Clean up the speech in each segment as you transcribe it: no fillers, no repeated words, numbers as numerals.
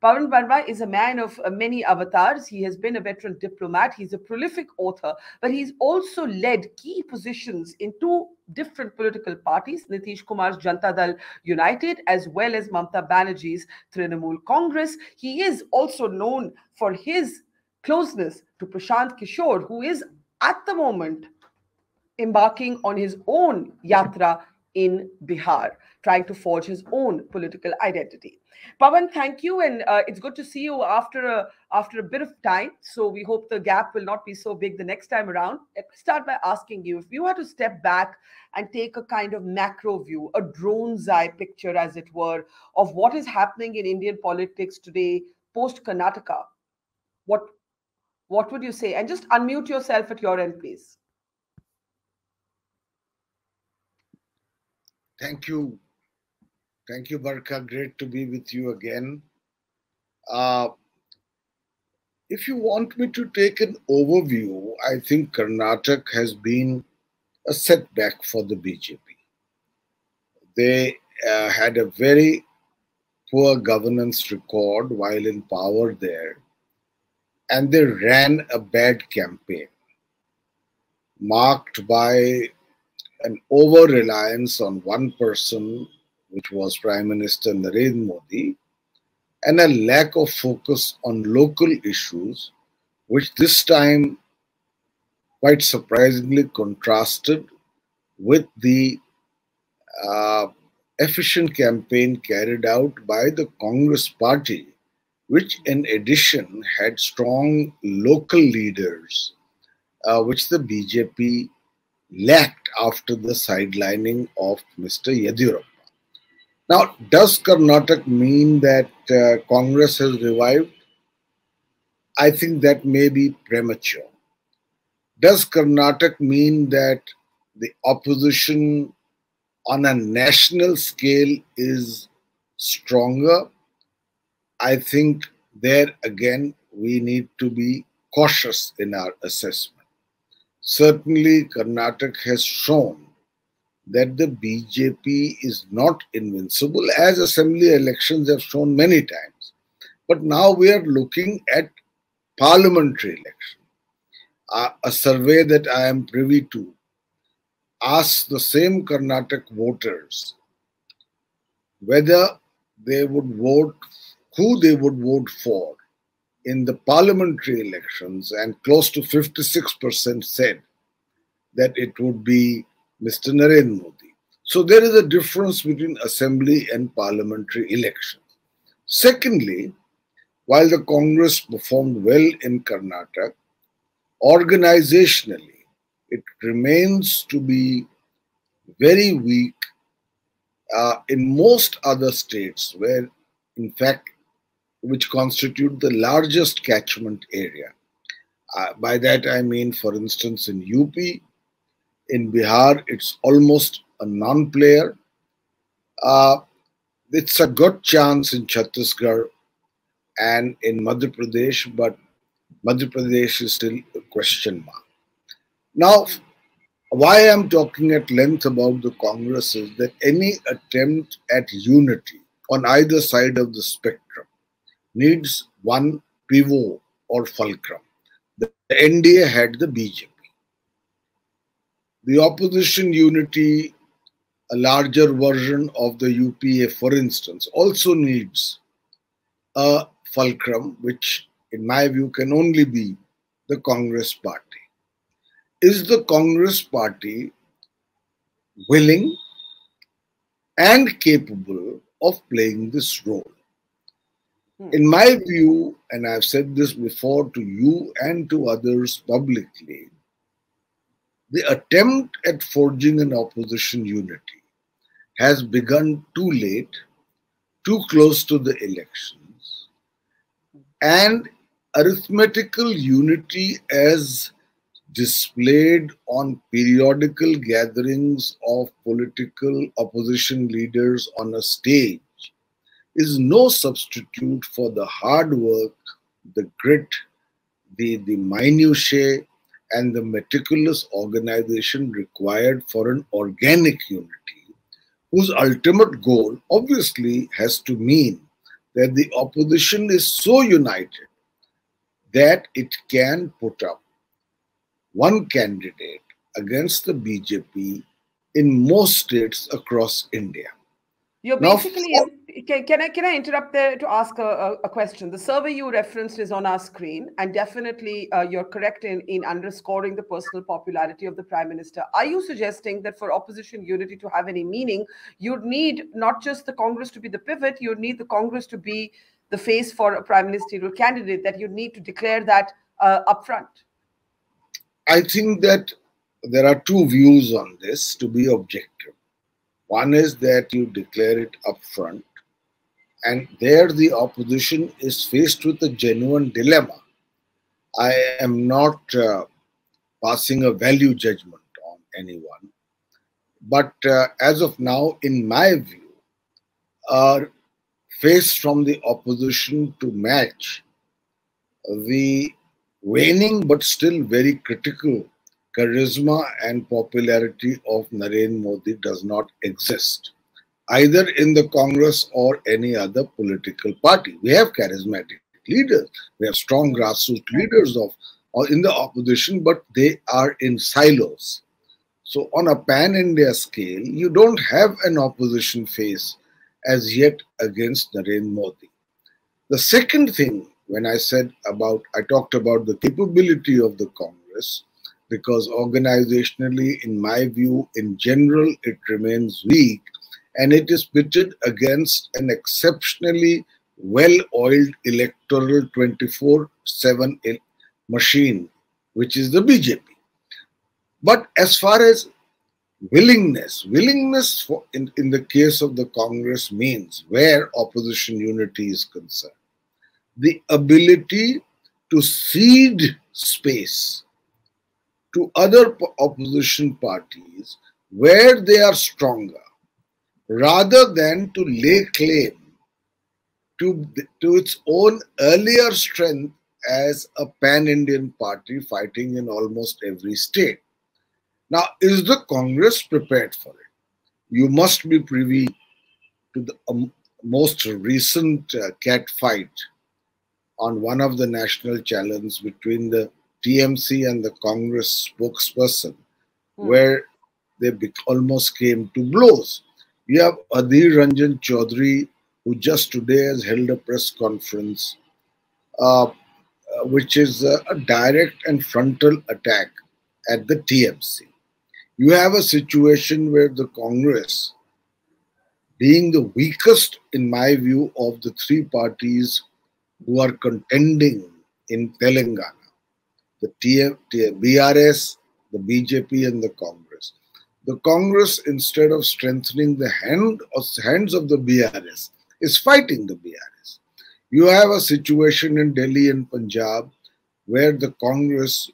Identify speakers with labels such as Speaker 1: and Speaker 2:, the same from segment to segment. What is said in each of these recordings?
Speaker 1: Pavan Varma is a man of many avatars. He has been a veteran diplomat. He's a prolific author, but he's also led key positions in two different political parties, Nitish Kumar's Janata Dal United, as well as Mamata Banerjee's Trinamool Congress. He is also known for his closeness to Prashant Kishor, who is at the moment embarking on his own yatra in Bihar, trying to forge his own political identity. Pavan, thank you, and it's good to see you after a bit of time. So we hope the gap will not be so big the next time around. Let me start by asking you, if you were to step back and take a kind of macro view, a drone's eye picture, as it were, of what is happening in Indian politics today post Karnataka, what what would you say? And just unmute yourself at your end, please.
Speaker 2: Thank you. Thank you, Barkha. Great to be with you again. If you want me to take an overview, I think Karnataka has been a setback for the BJP. They had a very poor governance record while in power there, and they ran a bad campaign marked by an over-reliance on one person, which was Prime Minister Narendra Modi, and a lack of focus on local issues, which this time quite surprisingly contrasted with the efficient campaign carried out by the Congress party, which in addition had strong local leaders, which the BJP lacked after the sidelining of Mr. Yadurappa. Now, does Karnataka mean that Congress has revived? I think that may be premature. Does Karnataka mean that the opposition on a national scale is stronger? I think there again we need to be cautious in our assessment. Certainly, Karnataka has shown that the BJP is not invincible, as assembly elections have shown many times. But now we are looking at parliamentary election. A survey that I am privy to asks the same Karnataka voters whether they would vote, who they would vote for in the parliamentary elections, and close to 56% said that it would be Mr. Narendra Modi. So there is a difference between assembly and parliamentary elections. Secondly, while the Congress performed well in Karnataka, organizationally, it remains to be very weak in most other states where, in fact, which constitute the largest catchment area. By that I mean, for instance, in UP, in Bihar, it's almost a non-player. It's a good chance in Chhattisgarh and in Madhya Pradesh, but Madhya Pradesh is still a question mark. Now, why I'm talking at length about the Congress is that any attempt at unity on either side of the spectrum needs one pivot or fulcrum. The NDA had the BJP. The opposition unity, a larger version of the UPA, for instance, also needs a fulcrum, which in my view can only be the Congress party. Is the Congress party willing and capable of playing this role? In my view, and I've said this before to you and to others publicly, the attempt at forging an opposition unity has begun too late, too close to the elections, and arithmetical unity as displayed on periodical gatherings of political opposition leaders on a stage is no substitute for the hard work, the grit, the minutiae, and the meticulous organization required for an organic unity, whose ultimate goal obviously has to mean that the opposition is so united that it can put up one candidate against the BJP in most states across India.
Speaker 1: You're
Speaker 2: Now,
Speaker 1: basically, can I interrupt there to ask a question? The survey you referenced is on our screen, and definitely you're correct in underscoring the personal popularity of the Prime Minister. Are you suggesting that for opposition unity to have any meaning, you'd need not just the Congress to be the pivot, you'd need the Congress to be the face for a prime ministerial candidate, that you need to declare that upfront?
Speaker 2: I think that there are two views on this to be objective. One is that you declare it upfront, and there the opposition is faced with a genuine dilemma. I am not passing a value judgment on anyone, but as of now, in my view, are faced from the opposition to match the waning but still very critical charisma and popularity of Narendra Modi does not exist, either in the Congress or any other political party. We have charismatic leaders, we have strong grassroots leaders or in the opposition, but they are in silos. So on a pan-India scale, you don't have an opposition face as yet against Narendra Modi. The second thing, when I talked about the capability of the Congress, because organizationally, in my view, in general, it remains weak, and it is pitted against an exceptionally well-oiled electoral 24/7 machine, which is the BJP. But as far as willingness in the case of the Congress means where opposition unity is concerned, the ability to cede space to other opposition parties where they are stronger, rather than to lay claim to its own earlier strength as a pan-Indian party fighting in almost every state. Now, is the Congress prepared for it? You must be privy to the most recent cat fight on one of the national challenges between the TMC and the Congress spokesperson, where they almost came to blows. You have Adhir Ranjan Chaudhary, who just today has held a press conference, which is a direct and frontal attack at the TMC. You have a situation where the Congress, being the weakest, in my view, of the three parties who are contending in Telangana, the BRS, the BJP, and the Congress. The Congress, instead of strengthening the hands of the BRS, is fighting the BRS. You have a situation in Delhi and Punjab where the Congress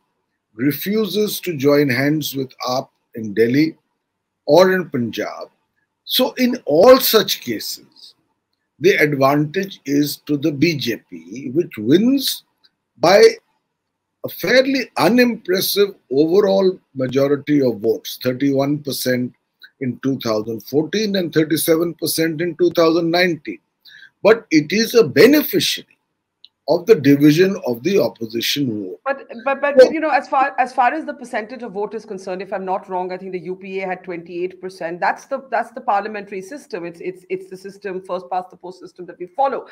Speaker 2: refuses to join hands with AAP in Delhi or in Punjab. So in all such cases, the advantage is to the BJP, which wins by a fairly unimpressive overall majority of votes, 31% in 2014 and 37% in 2019. But it is a beneficiary of the division of the opposition vote.
Speaker 1: But you know, as far as the percentage of vote is concerned, if I'm not wrong, I think the UPA had 28%. That's the parliamentary system. It's the system, first past the post system that we follow.